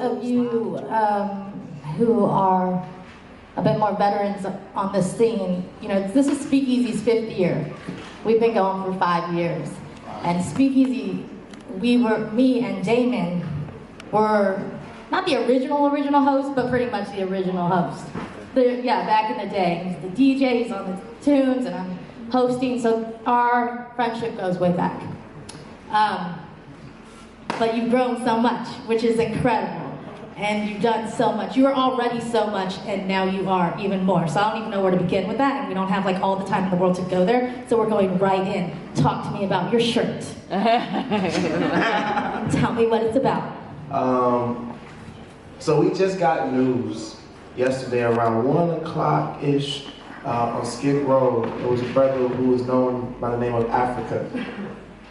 of you who are a bit more veterans on this scene, you know, this is Speakeasy's 5th year. We've been going for 5 years. And Speakeasy, me and Damon were not the original host, but pretty much the original host. Yeah, back in the day. He's the DJ, he's on the tunes, and I'm hosting, so our friendship goes way back. But you've grown so much, which is incredible. And you've done so much. You were already so much, and now you are even more. So I don't even know where to begin with that, and we don't have like all the time in the world to go there, so we're going right in. Talk to me about your shirt. Tell me what it's about. So we just got news yesterday around 1 o'clock-ish on Skid Row. There was a brother who was known by the name of Africa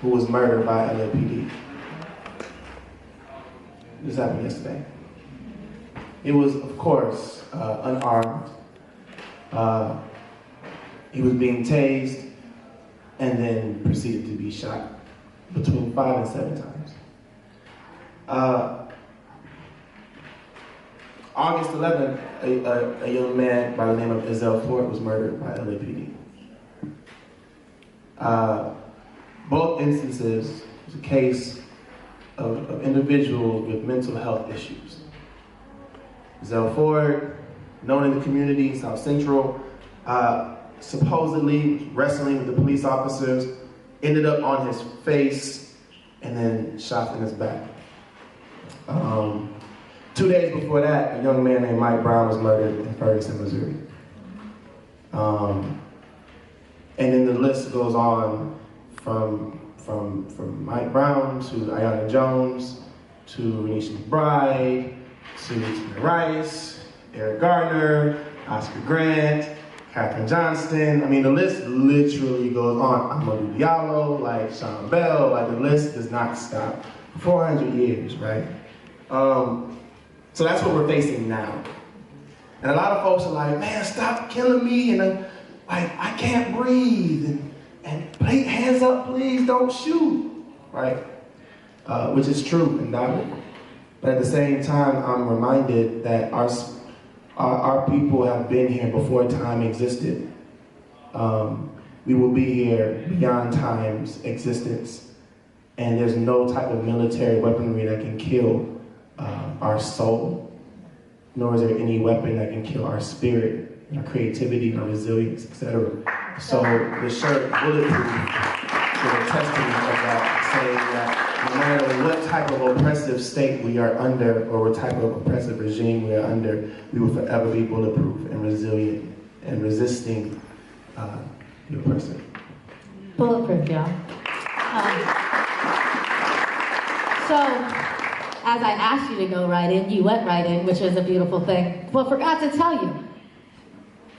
who was murdered by LAPD. This happened yesterday. He was, of course, unarmed. He was being tased and then proceeded to be shot between 5 and 7 times. August 11th, a young man by the name of Ford was murdered by LAPD. Both instances was a case of individuals with mental health issues. Ford, known in the community, South Central, supposedly wrestling with the police officers, ended up on his face and then shot in his back. 2 days before that, a young man named Mike Brown was murdered in Ferguson, Missouri. And then the list goes on from Mike Brown to Ayanna Jones, to Renisha McBride, to Tina Rice, Eric Gardner, Oscar Grant, Katherine Johnston. I mean, the list literally goes on. Amadou Diallo, like Sean Bell, like the list does not stop. 400 years, right? So that's what we're facing now. And a lot of folks are like, man, stop killing me, and I can't breathe, and hands up, please, don't shoot, right? Which is true and valid. But at the same time, I'm reminded that our people have been here before time existed. We will be here beyond time's existence, and there's no type of military weaponry that can kill our soul, nor is there any weapon that can kill our spirit, our creativity, our resilience, etc. So the shirt, Bulletproof, is a testament of that, saying that no matter what type of oppressive state we are under, or what type of oppressive regime we are under, we will forever be bulletproof and resilient and resisting the oppressor. Bulletproof, yeah. So, as I asked you to go right in, you went right in, which is a beautiful thing. Well, forgot to tell you,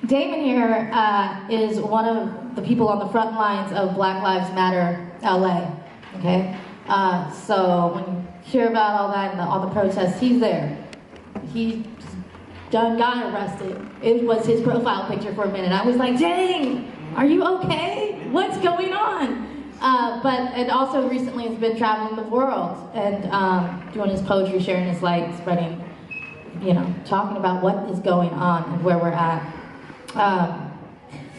Damon here is one of the people on the front lines of Black Lives Matter LA, okay? So when you hear about all that and all the protests, he's there. He got arrested. It was his profile picture for a minute. I was like, dang, are you okay? What's going on? And also recently has been traveling the world and doing his poetry, sharing his light, spreading, you know, talking about what is going on and where we're at.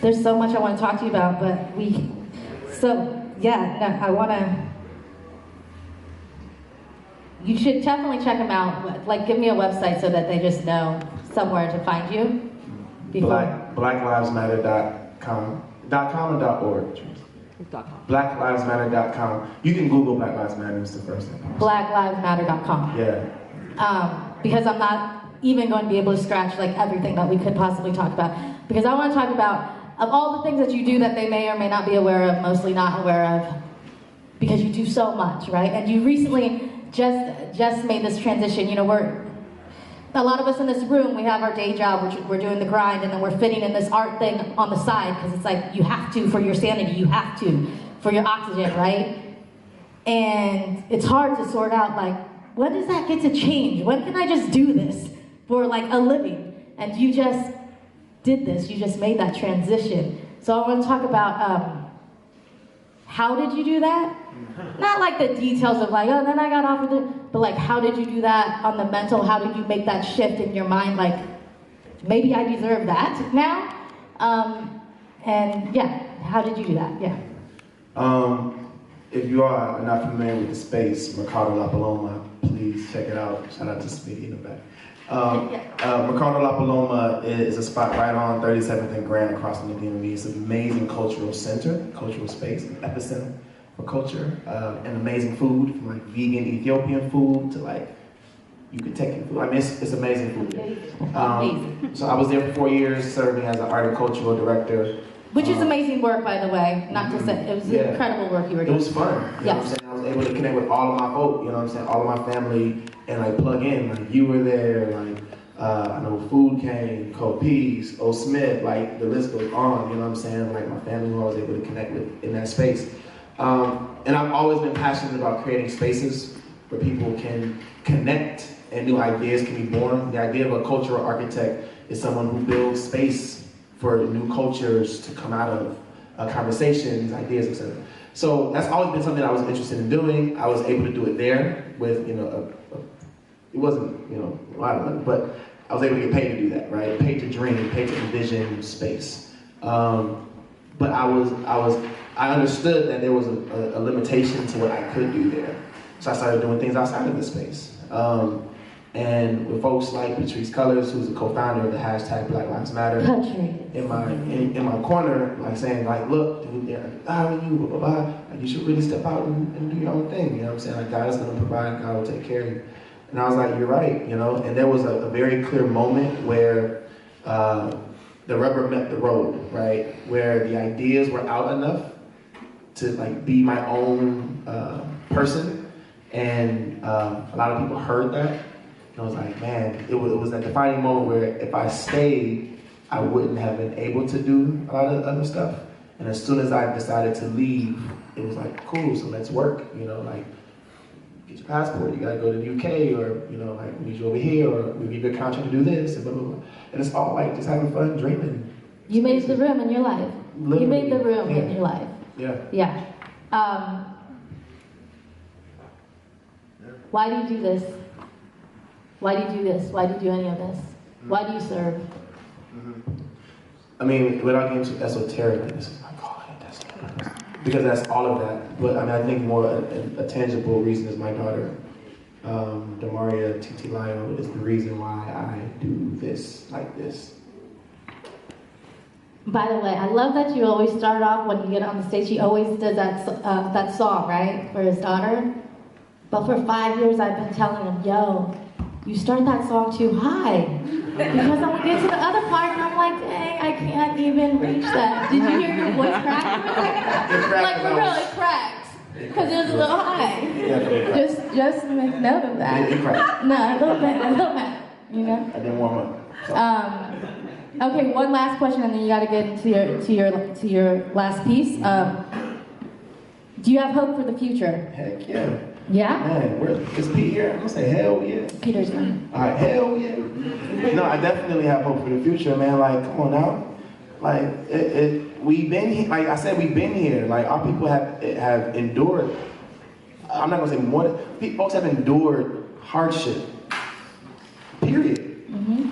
There's so much I want to talk to you about, but I want to, you should definitely check them out. Like, give me a website so that they just know somewhere to find you. BlackLivesMatter.com. .com or .org? BlackLivesMatter.com. You can Google Black Lives Matter, it's the first thing. BlackLivesMatter.com. Yeah. Because I'm not even going to be able to scratch like everything that we could possibly talk about. Because I want to talk about, of all the things that you do that they may or may not be aware of, mostly not aware of, because you do so much, right? And you recently just made this transition. You know, a lot of us in this room, we have our day job, we're doing the grind, and then we're fitting in this art thing on the side, because it's like, you have to for your sanity, you have to for your oxygen, right? And it's hard to sort out, like, when does that get to change? When can I just do this for like a living? And you just did this, you just made that transition. So I want to talk about how did you do that? Not like the details of like, oh, then I got offered it, but like, how did you do that on the mental? How did you make that shift in your mind? Like, maybe I deserve that now? And yeah, how did you do that? Yeah. If you are not familiar with the space, Mercado La Paloma, please check it out. Shout out to Smitty in the back. Mercado La Paloma is a spot right on 37th and Grand across from the DMV. It's an amazing cultural center, cultural space, an epicenter for culture, and amazing food, from like vegan Ethiopian food to like Yucatecan food. I mean, it's amazing food. So I was there for 4 years serving as an art and cultural director. Which is amazing work, by the way. Not to say, it was incredible work you were doing. It was fun. You know what I'm saying? I was able to connect with all of my folk, you know what I'm saying? All of my family, and like plug in. Like you were there, like I know Food came, Cole Peace, O. Smith, like the list goes on, you know what I'm saying? Like my family who I was able to connect with in that space. And I've always been passionate about creating spaces where people can connect and new ideas can be born. The idea of a cultural architect is someone who builds space for new cultures to come out of conversations, ideas, etc. So that's always been something I was interested in doing. I was able to do it there with, you know, it wasn't, you know, a lot of money, but I was able to get paid to do that, right? Paid to dream, paid to envision space. But I understood that there was a limitation to what I could do there. So I started doing things outside of the space. And with folks like Patrice Cullors, who's a co-founder of the hashtag Black Lives Matter, in my corner, like saying, like, look, dude, they're allowing you, blah, blah, blah. Like, you should really step out and do your own thing. You know what I'm saying? Like, God is gonna provide, God will take care of you. And I was like, you're right, you know? And there was a very clear moment where the rubber met the road, right? Where the ideas were out enough to like be my own person. And a lot of people heard that. And I was like, man, it was that defining moment where if I stayed, I wouldn't have been able to do a lot of other stuff. And as soon as I decided to leave, it was like, cool, so let's work. You know, like, get your passport, you gotta go to the UK, or, you know, like, we need you over here, or we give you a contract to do this, and blah, blah, blah. And it's all like just having fun, dreaming. You made the room in your life. Literally. You made the room in your life. Yeah. Yeah. Why do you do this? Why do you do this? Why do you do any of this? Why do you serve? I mean, without getting too esoteric, this is my calling, because that's all of that. But I mean, I think more a tangible reason is my daughter, Demaria Titi Lyle, is the reason why I do this like this. By the way, I love that you always start off when you get on the stage. She always does that song, right, for his daughter. But for 5 years, I've been telling him, yo, you start that song too high. Because I'm gonna get to the other part and I'm like, dang, I can't even reach that. Did you hear your voice crack for a second? Like, for real, it cracked. Because it was a little high. Just make note of that. No, a little bit, you know? I didn't warm up. Okay, one last question and then you gotta get into your last piece. Do you have hope for the future? Heck yeah. Yeah? Man, is Pete here? I'm gonna say hell yeah. Peter's on. All right, hell yeah. No, I definitely have hope for the future, man. Like, come on now. Like, we've been here. Like I said, we've been here. Like, our people have endured. I'm not gonna say more. Folks have endured hardship. Period. Mm-hmm.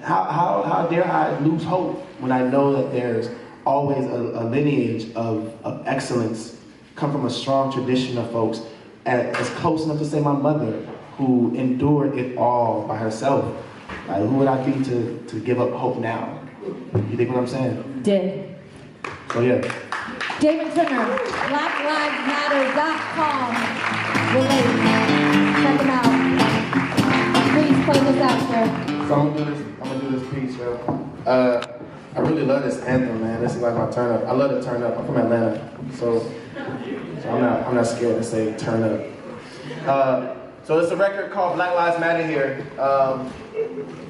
How dare I lose hope when I know that there's always a lineage of excellence, come from a strong tradition of folks, as close enough to say my mother, who endured it all by herself. Like, who would I be to give up hope now? You think what I'm saying? Did. So yeah. Damon Turner, blacklivesmatter.com. Relate. Check him out. Please play this out, sir. So I'm gonna do this piece, yo. I really love this anthem, man. This is like my turn up. I love to turn up. I'm from Atlanta, so I'm not scared to say turn up. So it's a record called Black Lives Matter here.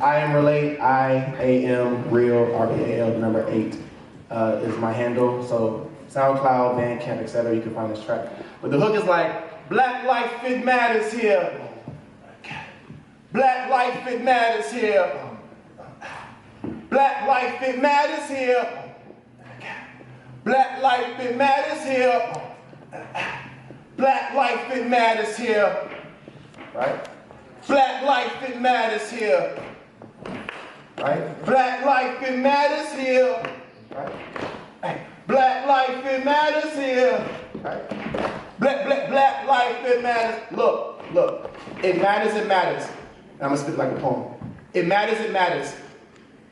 I am real8, I-A-M, real, R-E-A-L, the number 8 is my handle. So SoundCloud, Bandcamp, etc. You can find this track. But the hook is like, Black life, it matters here. Black life, it matters here. Black life, it matters here. Black life, it matters here. Black life, it matters here. Right? Black life, it matters here. Right? Black life, it matters here. Right? Black life, it matters here. Right? Black life, it matters. Look. It matters, it matters. I'm gonna spit like a poem. It matters, it matters.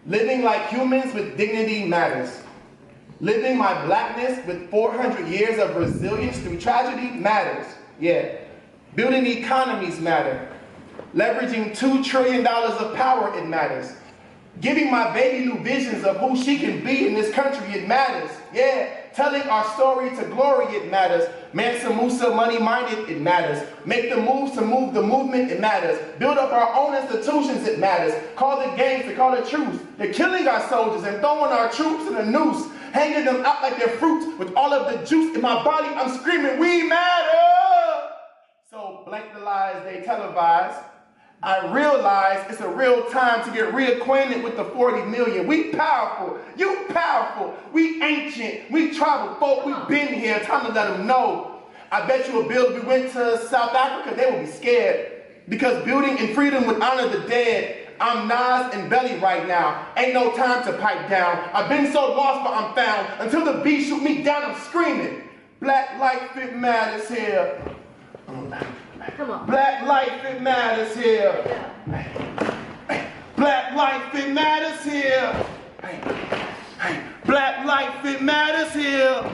Living like humans with dignity matters. Living my blackness with 400 years of resilience through tragedy matters. Yeah. Building economies matter. Leveraging $2 trillion of power, it matters. Giving my baby new visions of who she can be in this country, it matters. Yeah. Telling our story to glory, it matters. Mansa Musa, money-minded, it matters. Make the moves to move the movement, it matters. Build up our own institutions, it matters. Call the gangs to call the truth. They're killing our soldiers and throwing our troops in a noose, hanging them out like they're fruit. With all of the juice in my body, I'm screaming, we matter! So blank the lies they televise. I realize it's a real time to get reacquainted with the 40 million. We powerful, you powerful, we ancient, we tribal folk, we've been here, time to let them know. I bet you a bill if we went to South Africa, they would be scared. Because building in freedom would honor the dead. I'm Nas and Belly right now, ain't no time to pipe down. I've been so lost but I'm found, until the beat shoot me down, I'm screaming. Black life, it matters here. Come on. Black life, it matters here. Black life, it matters here. Black life, it matters here.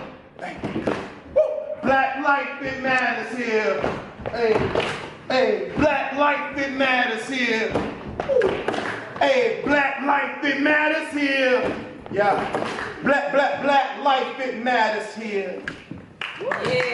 Black life, it matters here. Hey, black life, it matters here. Hey, black life, it matters here. Yeah. Black life, it matters here. Yeah.